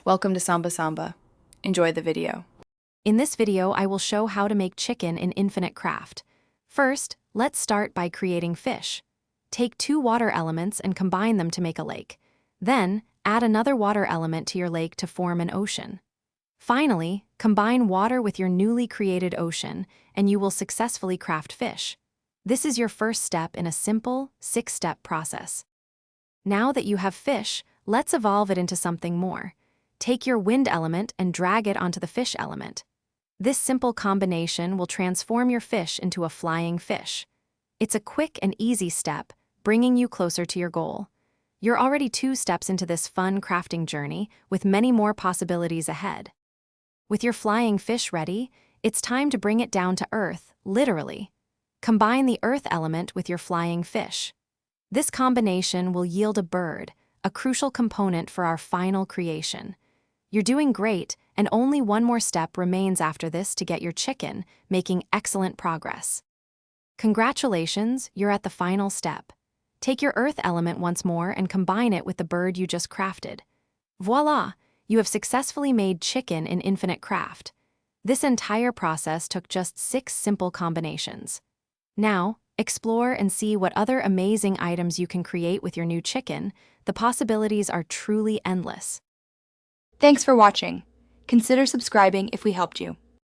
Welcome to Samba Samba. Enjoy the video. In this video, I will show how to make chicken in Infinite Craft. First, let's start by creating fish. Take 2 water elements and combine them to make a lake. Then, add another water element to your lake to form an ocean. Finally, combine water with your newly created ocean, and you will successfully craft fish. This is your first step in a simple, 6-step process. Now that you have fish, let's evolve it into something more. Take your wind element and drag it onto the fish element. This simple combination will transform your fish into a flying fish. It's a quick and easy step, bringing you closer to your goal. You're already 2 steps into this fun crafting journey, with many more possibilities ahead. With your flying fish ready, it's time to bring it down to earth, literally. Combine the earth element with your flying fish. This combination will yield a bird, a crucial component for our final creation. You're doing great, and only one more step remains after this to get your chicken, making excellent progress. Congratulations, you're at the final step. Take your earth element once more and combine it with the bird you just crafted. Voila! You have successfully made chicken in Infinite Craft. This entire process took just 6 simple combinations. Now, explore and see what other amazing items you can create with your new chicken. The possibilities are truly endless. Thanks for watching. Consider subscribing if we helped you.